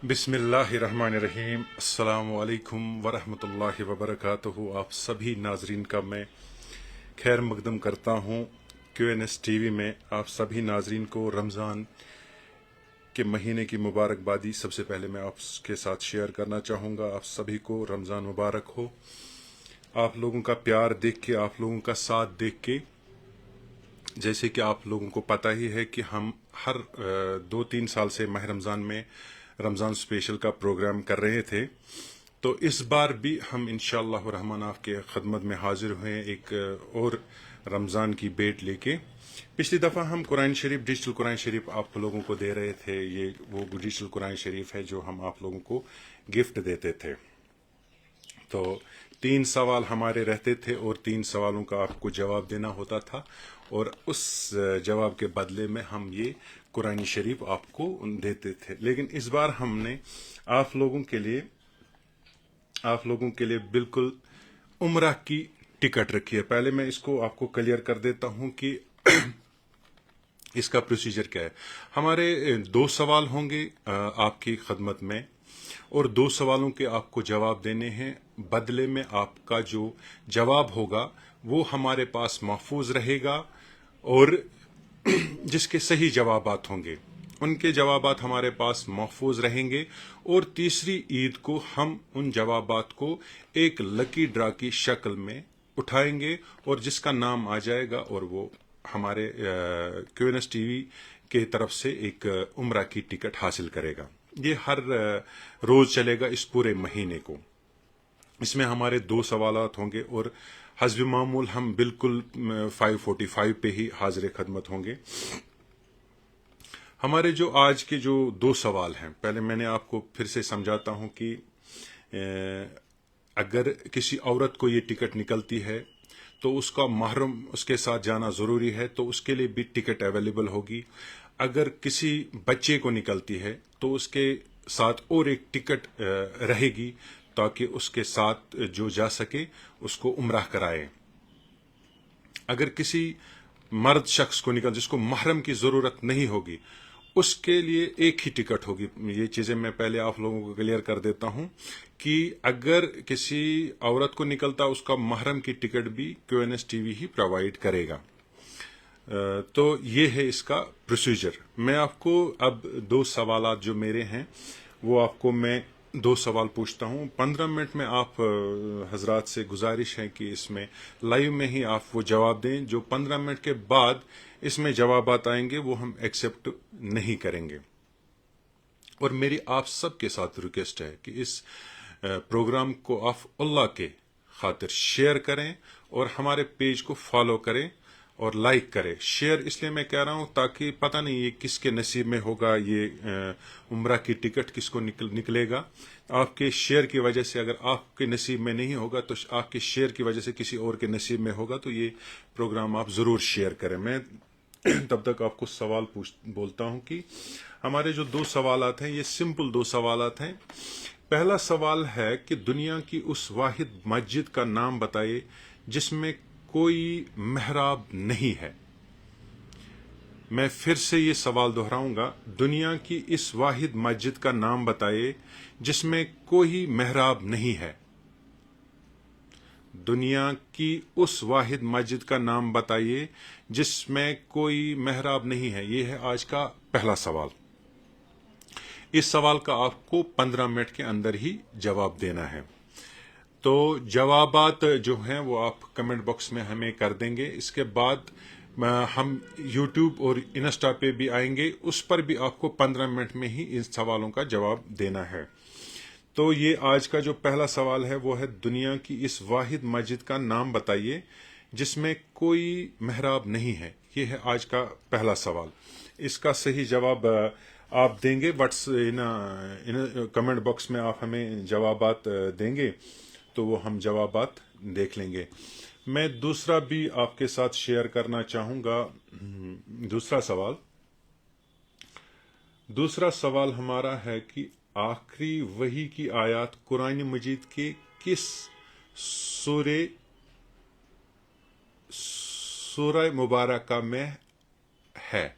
बिस्मिल्लाहिर्रहमानिर्रहीम। अस्सलामु अलैकुम वरहमतुल्लाहि वबरकातुहू। आप सभी नाजरीन का मैं खैर मकदम करता हूँ QNS TV में। आप सभी नाजरीन को रमज़ान के महीने की मुबारकबादी सबसे पहले मैं आपके साथ शेयर करना चाहूँगा। आप सभी को रमज़ान मुबारक हो। आप लोगों का प्यार देख के, आप लोगों का साथ देख के, जैसे कि आप लोगों को पता ही है कि हम हर 2-3 साल से माह रमज़ान में रमज़ान स्पेशल का प्रोग्राम कर रहे थे। तो इस बार भी हम इंशाअल्लाह रहमान आपके खदमत में हाजिर हुए एक और रमज़ान की बेट लेके। पिछली दफ़ा हम कुरान शरीफ, डिजिटल कुरान शरीफ आप लोगों को दे रहे थे। ये वो डिजिटल कुरान शरीफ है जो हम आप लोगों को गिफ्ट देते थे। तो 3 सवाल हमारे रहते थे और 3 सवालों का आपको जवाब देना होता था, और उस जवाब के बदले में हम ये कुरानी शरीफ आपको देते थे। लेकिन इस बार हमने आप लोगों के लिए बिल्कुल उम्रा की टिकट रखी है। पहले मैं इसको आपको क्लियर कर देता हूँ कि इसका प्रोसीजर क्या है। हमारे 2 सवाल होंगे आपकी खदमत में, और 2 सवालों के आपको जवाब देने हैं। बदले में आपका जो जवाब होगा वो हमारे पास महफूज रहेगा, और जिसके सही जवाबात होंगे उनके जवाबात हमारे पास महफूज रहेंगे। और तीसरी ईद को हम उन जवाबात को एक लकी ड्रा की शक्ल में उठाएंगे, और जिसका नाम आ जाएगा और वो हमारे QNS TV के तरफ से एक उम्रा की टिकट हासिल करेगा। ये हर रोज चलेगा इस पूरे महीने को। इसमें हमारे 2 सवालात होंगे, और हस्ब मामूल हम बिल्कुल 5:45 पे ही हाजिर खदमत होंगे। हमारे जो आज के जो 2 सवाल हैं, पहले मैंने आपको फिर से समझाता हूं कि अगर किसी औरत को ये टिकट निकलती है तो उसका महरम उसके साथ जाना ज़रूरी है, तो उसके लिए भी टिकट अवेलेबल होगी। अगर किसी बच्चे को निकलती है तो उसके साथ और एक टिकट रहेगी, ताकि उसके साथ जो जा सके उसको उम्राह कराए। अगर किसी मर्द शख्स को जिसको महरम की ज़रूरत नहीं होगी, उसके लिए एक ही टिकट होगी। ये चीज़ें मैं पहले आप लोगों को क्लियर कर देता हूं कि अगर किसी औरत को निकलता, उसका महरम की टिकट भी QNS TV ही प्रोवाइड करेगा। तो ये है इसका प्रोसीजर। मैं आपको अब 2 सवालात जो मेरे हैं वो आपको मैं 2 सवाल पूछता हूँ। 15 मिनट में आप हजरात से गुजारिश है कि इसमें लाइव में ही आप वो जवाब दें। जो 15 मिनट के बाद इसमें जवाबात आएंगे वो हम एक्सेप्ट नहीं करेंगे। और मेरी आप सबके साथ रिक्वेस्ट है कि इस प्रोग्राम को आप अल्लाह के खातिर शेयर करें, और हमारे पेज को फॉलो करें और लाइक करें। शेयर इसलिए मैं कह रहा हूं ताकि पता नहीं ये किसके नसीब में होगा, ये उम्रा की टिकट किसको निकलेगा। आपके शेयर की वजह से, अगर आपके नसीब में नहीं होगा तो आपके शेयर की वजह से किसी और के नसीब में होगा, तो ये प्रोग्राम आप ज़रूर शेयर करें। मैं तब तक आपको सवाल बोलता हूं कि हमारे जो 2 सवालात हैं ये सिंपल 2 सवालात हैं। पहला सवाल है कि दुनिया की उस वाहिद मस्जिद का नाम बताइए जिसमें कोई मेहराब नहीं है। मैं फिर से ये सवाल दोहराऊंगा, दुनिया की इस वाहिद मस्जिद का नाम बताइए जिसमें कोई मेहराब नहीं है। दुनिया की उस वाहिद मस्जिद का नाम बताइए जिसमें कोई मेहराब नहीं है। ये है आज का पहला सवाल। इस सवाल का आपको 15 मिनट के अंदर ही जवाब देना है। तो जवाबात जो हैं वो आप कमेंट बॉक्स में हमें कर देंगे। इसके बाद हम YouTube और इंस्टा पे भी आएंगे, उस पर भी आपको 15 मिनट में ही इन सवालों का जवाब देना है। तो ये आज का जो पहला सवाल है वो है, दुनिया की इस वाहिद मस्जिद का नाम बताइए जिसमें कोई मेहराब नहीं है। ये है आज का पहला सवाल। इसका सही जवाब आप देंगे, बट इन कमेंट बॉक्स में आप हमें जवाबात देंगे तो वो हम जवाबात देख लेंगे। मैं दूसरा भी आपके साथ शेयर करना चाहूँगा। दूसरा सवाल हमारा है कि आखिरी वही की आयत कुरान मजीद के किस सूरह मुबारका में है।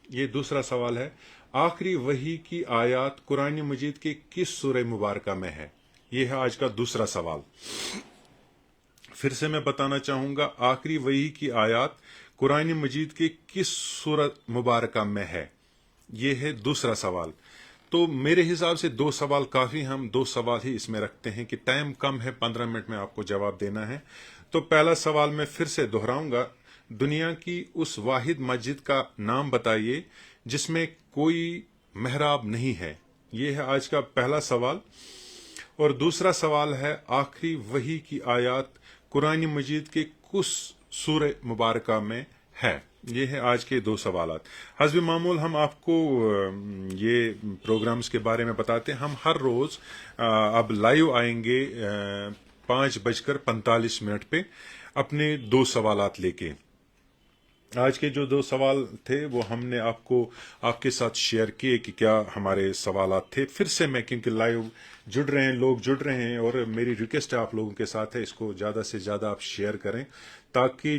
ये दूसरा सवाल है। आखिरी वही की आयत कुरान मजीद के किस सूरह मुबारका में है? ये है आज का दूसरा सवाल। फिर से मैं बताना चाहूंगा, आखिरी वही की आयत कुरान मजीद के किस सूरत मुबारका में है? ये है दूसरा सवाल। तो मेरे हिसाब से दो सवाल काफ़ी, हम दो सवाल ही इसमें रखते हैं कि टाइम कम है, 15 मिनट में आपको जवाब देना है। तो पहला सवाल मैं फिर से दोहराऊंगा, दुनिया की उस वाहिद मस्जिद का नाम बताइए जिसमें कोई महराब नहीं है। ये है आज का पहला सवाल। और दूसरा सवाल है, आखिरी वही की आयत कुरान मजीद के कुछ सूरह मुबारका में है। ये है आज के दो सवाल। हस्ब मामूल हम आपको ये प्रोग्राम्स के बारे में बताते हैं। हम हर रोज़ अब लाइव आएंगे 5:45 पे अपने दो सवालात लेके। आज के जो दो सवाल थे वो हमने आपके साथ शेयर किए कि क्या हमारे सवालात थे। फिर से मैं, क्योंकि लाइव जुड़ रहे हैं, लोग जुड़ रहे हैं, और मेरी रिक्वेस्ट है आप लोगों के साथ है, इसको ज़्यादा से ज़्यादा आप शेयर करें ताकि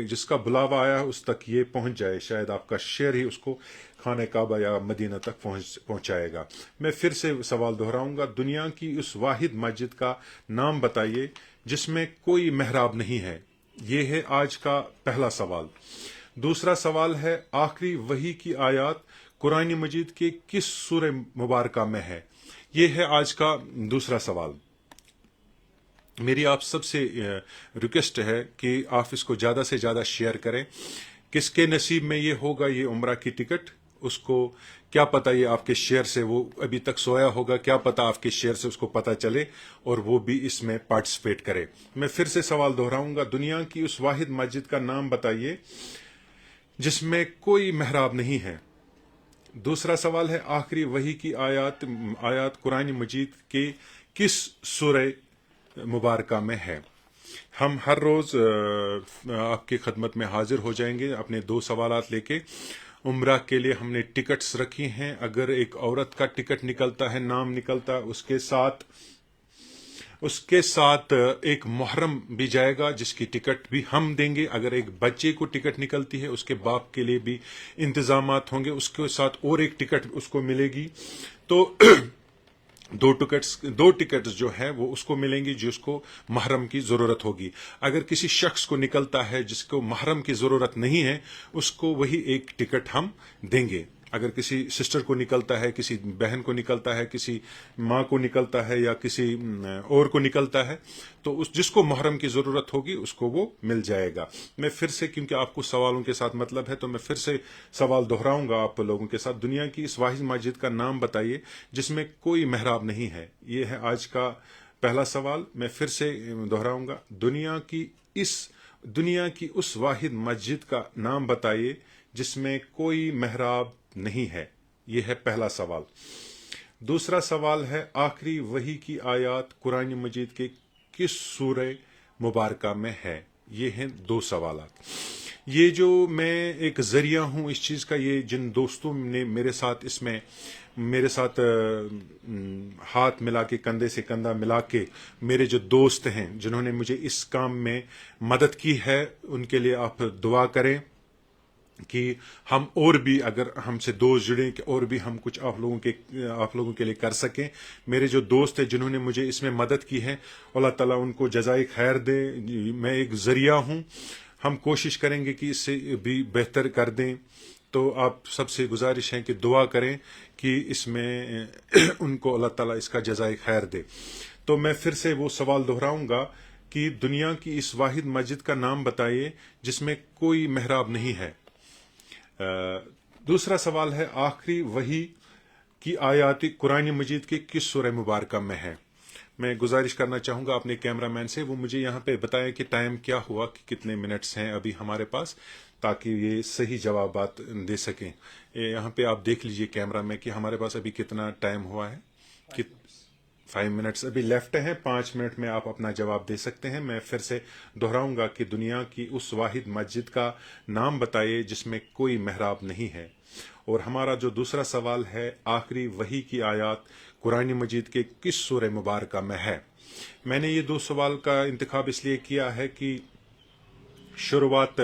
जिसका बुलावा आया उस तक ये पहुंच जाए। शायद आपका शेयर ही उसको खाने काबा या मदीना तक पहुंचाएगा। मैं फिर से सवाल दोहराऊंगा, दुनिया की उस वाहिद मस्जिद का नाम बताइए जिसमें कोई महराब नहीं है। ये है आज का पहला सवाल। दूसरा सवाल है, आखिरी वही की आयत कुरान मजीद के किस सूरह मुबारका में है? ये है आज का दूसरा सवाल। मेरी आप सबसे रिक्वेस्ट है कि आप इसको ज़्यादा से ज़्यादा शेयर करें। किसके नसीब में ये होगा, ये उम्रा की टिकट, उसको क्या पता, ये आपके शेयर से, वो अभी तक सोया होगा, क्या पता आपके शेयर से उसको पता चले और वो भी इसमें पार्टिसिपेट करे। मैं फिर से सवाल दोहराऊंगा, दुनिया की उस वाहिद मस्जिद का नाम बताइए जिसमें कोई महराब नहीं है। दूसरा सवाल है, आखिरी वही की आयत कुरान मजीद के किस सूरह मुबारका में है। हम हर रोज़ आपकी खदमत में हाजिर हो जाएंगे अपने दो सवालात लेके। उम्रा के लिए हमने टिकट्स रखी हैं। अगर एक औरत का टिकट निकलता है, नाम निकलता है, उसके साथ एक मुहर्रम भी जाएगा जिसकी टिकट भी हम देंगे। अगर एक बच्चे को टिकट निकलती है, उसके बाप के लिए भी इंतजामात होंगे, उसके साथ और एक टिकट उसको मिलेगी। तो दो टिकट्स जो है वो उसको मिलेंगी जिसको महरम की ज़रूरत होगी। अगर किसी शख्स को निकलता है जिसको महरम की ज़रूरत नहीं है, उसको वही एक टिकट हम देंगे। अगर किसी सिस्टर को निकलता है, किसी बहन को निकलता है, किसी माँ को निकलता है या किसी और को निकलता है, तो जिसको मुहर्रम की ज़रूरत होगी उसको वो मिल जाएगा। मैं फिर से, क्योंकि आपको सवालों के साथ मतलब है, तो मैं फिर से सवाल दोहराऊंगा आप लोगों के साथ, दुनिया की इस वाहिद मस्जिद का नाम बताइए जिसमें कोई महराब नहीं है। ये है आज का पहला सवाल। मैं फिर से दोहराऊंगा, दुनिया की उस वाहिद मस्जिद का नाम बताइए जिसमें कोई महराब नहीं है। यह है पहला सवाल। दूसरा सवाल है, आखिरी वही की आयत कुरान मजीद के किस सूरह मुबारका में है। ये हैं दो सवाल। ये जो मैं एक जरिया हूं इस चीज़ का, ये जिन दोस्तों ने मेरे साथ हाथ मिला के, कंधे से कंधा मिला के, मेरे जो दोस्त हैं जिन्होंने मुझे इस काम में मदद की है, उनके लिए आप दुआ करें कि हम और भी, अगर हमसे दोस्त जुड़े, कि और भी हम कुछ आप लोगों के लिए कर सकें। मेरे जो दोस्त हैं जिन्होंने मुझे इसमें मदद की है, अल्लाह ताला उनको जज़ाए खैर दे। मैं एक जरिया हूं, हम कोशिश करेंगे कि इससे भी बेहतर कर दें। तो आप सबसे गुजारिश है कि दुआ करें कि इसमें उनको अल्लाह ताला इसका जज़ाए खैर दे। तो मैं फिर से वो सवाल दोहराऊंगा कि दुनिया की इस वाहिद मस्जिद का नाम बताइए जिसमें कोई महराब नहीं है। दूसरा सवाल है, आखिरी वही की आयत कुरान मजीद के किस सूरह मुबारका में है। मैं गुजारिश करना चाहूँगा अपने कैमरामैन से, वो मुझे यहाँ पे बताएं कि टाइम क्या हुआ, कि कितने मिनट्स हैं अभी हमारे पास, ताकि ये सही जवाब दे सकें। यहाँ पे आप देख लीजिए कैमरा में कि हमारे पास अभी कितना टाइम हुआ है। कि 5 मिनट्स अभी लेफ्ट हैं। 5 मिनट में आप अपना जवाब दे सकते हैं। मैं फिर से दोहराऊंगा कि दुनिया की उस वाहिद मस्जिद का नाम बताइए जिसमें कोई महराब नहीं है। और हमारा जो दूसरा सवाल है, आखिरी वही की आयत कुरान मजीद के किस सूरह मुबारका में है। मैंने ये दो सवाल का इंतखाब इसलिए किया है कि शुरुआत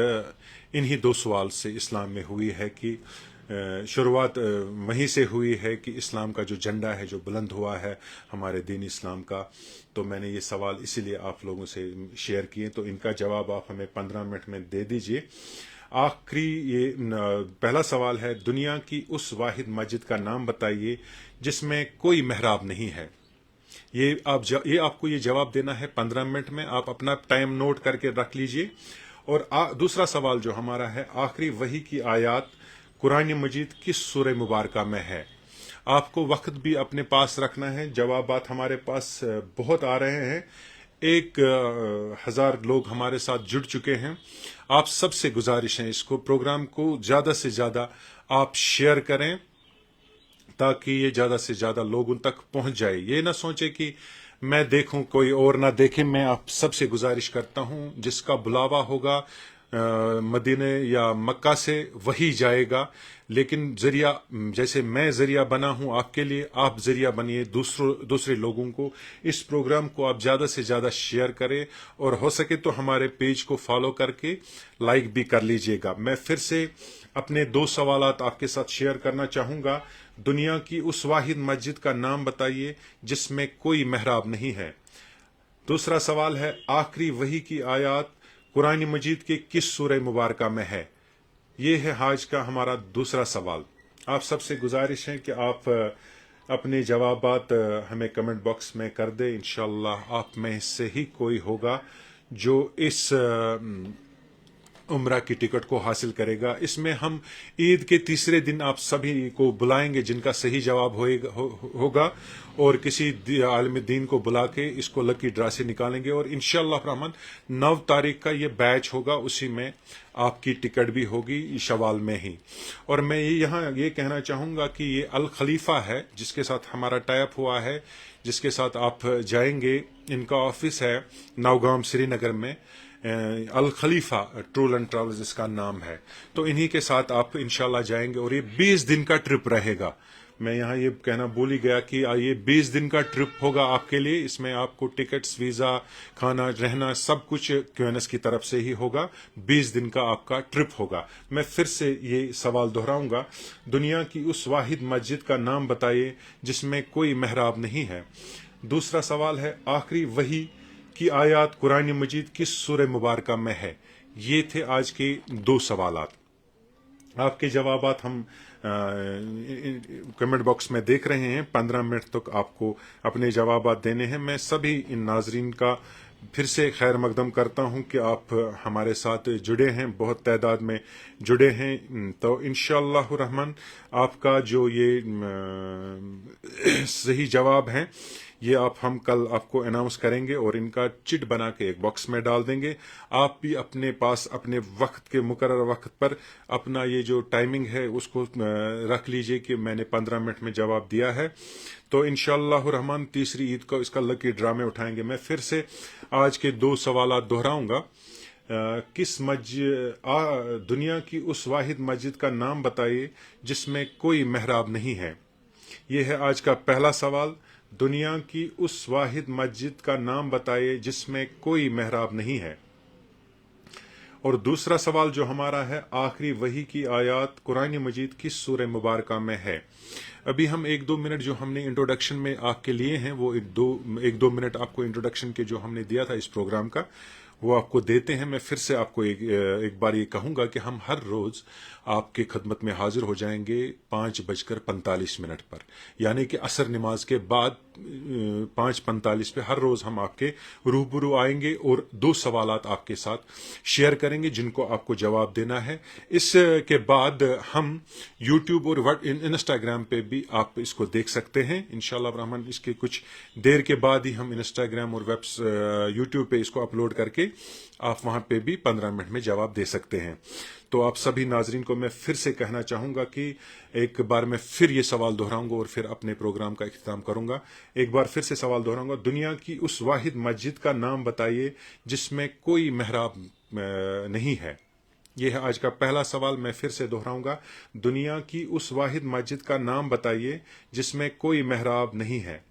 इन्हीं दो सवाल से इस्लाम में हुई है कि शुरुआत वहीं से हुई है कि इस्लाम का जो झंडा है जो बुलंद हुआ है हमारे दीन इस्लाम का। तो मैंने ये सवाल इसीलिए आप लोगों से शेयर किए, तो इनका जवाब आप हमें 15 मिनट में दे दीजिए। आखिरी ये पहला सवाल है, दुनिया की उस वाहिद मस्जिद का नाम बताइए जिसमें कोई मेहराब नहीं है। ये आपको ये जवाब देना है 15 मिनट में। आप अपना टाइम नोट करके रख लीजिए। और दूसरा सवाल जो हमारा है, आखिरी वही की आयत कुरान मजीद किस सूरह मुबारका में है। आपको वक्त भी अपने पास रखना है। जवाबात हमारे पास बहुत आ रहे हैं, 1000 लोग हमारे साथ जुड़ चुके हैं। आप सबसे गुजारिश है, इसको प्रोग्राम को ज़्यादा से ज़्यादा आप शेयर करें ताकि ये ज़्यादा से ज़्यादा लोगों तक पहुंच जाए। ये ना सोचे कि मैं देखूं कोई और ना देखे। मैं आप सबसे गुजारिश करता हूं, जिसका बुलावा होगा मदीने या मक्का से वही जाएगा। लेकिन जरिया, जैसे मैं जरिया बना हूं आपके लिए, आप जरिया बनिए दूसरे लोगों को। इस प्रोग्राम को आप ज़्यादा से ज़्यादा शेयर करें और हो सके तो हमारे पेज को फॉलो करके लाइक भी कर लीजिएगा। मैं फिर से अपने 2 सवालात आपके साथ शेयर करना चाहूँगा। दुनिया की उस वाहिद मस्जिद का नाम बताइए जिसमें कोई मेहराब नहीं है। दूसरा सवाल है, आखिरी वही की आयत कुरान मजीद के किस सूरह मुबारका में है। ये है आज का हमारा दूसरा सवाल। आप सबसे गुजारिश है कि आप अपने जवाबात हमें कमेंट बॉक्स में कर दे। इंशाअल्लाह आप में से ही कोई होगा जो इस उम्रा की टिकट को हासिल करेगा। इसमें हम ईद के तीसरे दिन आप सभी को बुलाएंगे जिनका सही जवाब होगा, और किसी आलिम दीन को बुला के इसको लकी ड्रा से निकालेंगे। और इंशाअल्लाह रहमान 9 तारीख का ये बैच होगा, उसी में आपकी टिकट भी होगी शवाल में ही। और मैं यहाँ ये कहना चाहूँगा कि ये अल खलीफा है जिसके साथ हमारा टाइप हुआ है, जिसके साथ आप जाएंगे। इनका ऑफिस है नौगाम श्रीनगर में। अल खलीफा टूर एंड ट्रैवल्स इसका नाम है। तो इन्हीं के साथ आप इंशाल्लाह जाएंगे और ये 20 दिन का ट्रिप रहेगा। मैं यहाँ ये कहना भूल ही गया कि ये 20 दिन का ट्रिप होगा आपके लिए। इसमें आपको टिकट्स, वीज़ा, खाना, रहना सब कुछ क्यूएनएस की तरफ से ही होगा। 20 दिन का आपका ट्रिप होगा। मैं फिर से ये सवाल दोहराऊंगा, दुनिया की उस वाहिद मस्जिद का नाम बताइए जिसमें कोई मेहराब नहीं है। दूसरा सवाल है, आखिरी वही की आयत कुरान मजीद किस सूरह मुबारका में है। ये थे आज के 2 सवालात। आपके जवाबात हम कमेंट बॉक्स में देख रहे हैं। 15 मिनट तक आपको अपने जवाबात देने हैं। मैं सभी इन नाजरीन का फिर से खैर मकदम करता हूं कि आप हमारे साथ जुड़े हैं, बहुत तादाद में जुड़े हैं। तो इंशाअल्लाह रहमान आपका जो ये सही जवाब है ये हम कल आपको अनाउंस करेंगे और इनका चिट बना के एक बॉक्स में डाल देंगे। आप भी अपने पास अपने वक्त के मुकर्रर वक्त पर अपना ये जो टाइमिंग है उसको रख लीजिए कि मैंने 15 मिनट में जवाब दिया है। तो इंशाअल्लाह रहमान तीसरी ईद को इसका लकी ड्रा में उठाएंगे। मैं फिर से आज के 2 सवालात दोहराऊंगा। दुनिया की उस वाहिद मस्जिद का नाम बताइए जिसमें कोई मेहराब नहीं है। ये है आज का पहला सवाल। दुनिया की उस वाहिद मस्जिद का नाम बताइए जिसमें कोई मेहराब नहीं है। और दूसरा सवाल जो हमारा है, आखिरी वही की आयत कुरान मजीद किस सूरह मुबारका में है। अभी हम 1-2 मिनट जो हमने इंट्रोडक्शन में आपके लिए हैं, वो 1-2 मिनट आपको इंट्रोडक्शन के जो हमने दिया था इस प्रोग्राम का, वो आपको देते हैं। मैं फिर से आपको एक बार ये कहूँगा कि हम हर रोज़ आपके खदमत में हाजिर हो जाएंगे 5:45 पर, यानी कि असर नमाज के बाद 5:45 पे हर रोज़ हम आपके रूबरू आएंगे और 2 सवालात आपके साथ शेयर करेंगे जिनको आपको जवाब देना है। इसके बाद हम यूट्यूब और इंस्टाग्राम पे भी आप इसको देख सकते हैं इंशाअल्लाह रहमान। इसके कुछ देर के बाद ही हम इंस्टाग्राम और यूट्यूब पे इसको अपलोड करके आप वहां पे भी 15 मिनट में जवाब दे सकते हैं। तो आप सभी नाजरीन को मैं फिर से कहना चाहूँगा कि एक बार मैं फिर ये सवाल दोहराऊंगा और फिर अपने प्रोग्राम का इख्तिताम करूँगा। एक बार फिर से सवाल दोहराऊंगा, दुनिया की उस वाहिद मस्जिद का नाम बताइए जिसमें कोई मेहराब नहीं है। ये है आज का पहला सवाल। मैं फिर से दोहराऊंगा, दुनिया की उस वाहिद मस्जिद का नाम बताइए जिसमें कोई मेहराब नहीं है।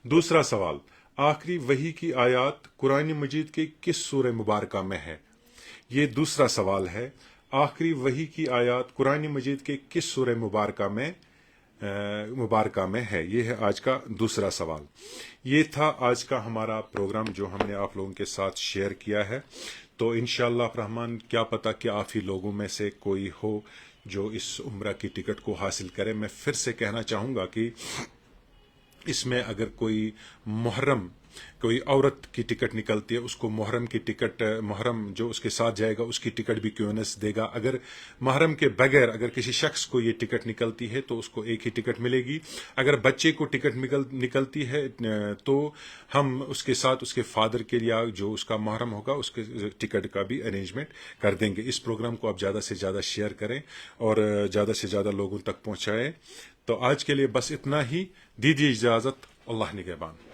दूसरा सवाल, आखिरी वही की आयत कुरान मजीद के किस सूरह मुबारका में है। ये दूसरा सवाल है। آخری وحی کی آیات قرآن مجید کے کس سورہ مبارکہ میں ہے؟ یہ ہے آج کا دوسرا سوال۔ یہ تھا آج کا ہمارا پروگرام جو ہم نے آپ لوگوں کے ساتھ شیئر کیا ہے۔ تو انشاءاللہ الرحمن کیا پتہ کہ آپ ہی لوگوں میں سے کوئی ہو جو اس عمرہ کی ٹکٹ کو حاصل کرے۔ میں پھر سے کہنا چاہوں گا کہ اس میں اگر کوئی عورت کی ٹکٹ نکلتی ہے، اس کو محرم کی ٹکٹ، محرم جو اس کے ساتھ جائے گا اس کی ٹکٹ بھی کیوں نہ دے گا۔ اگر محرم کے بغیر اگر کسی شخص کو یہ ٹکٹ نکلتی ہے تو اس کو ایک ہی ٹکٹ ملے گی۔ اگر بچے کو ٹکٹ نکلتی ہے تو ہم اس کے ساتھ اس کے فادر کے یا جو اس کا محرم ہوگا اس کے ٹکٹ کا بھی ارینجمنٹ کر دیں گے۔ اس پروگرام کو آپ زیادہ سے زیادہ شیئر کریں اور زیادہ سے زیادہ لوگوں تک پہنچائیں۔ تو آج کے لیے بس اتنا ہی، دیجیے اجازت، اللہ نگہبان۔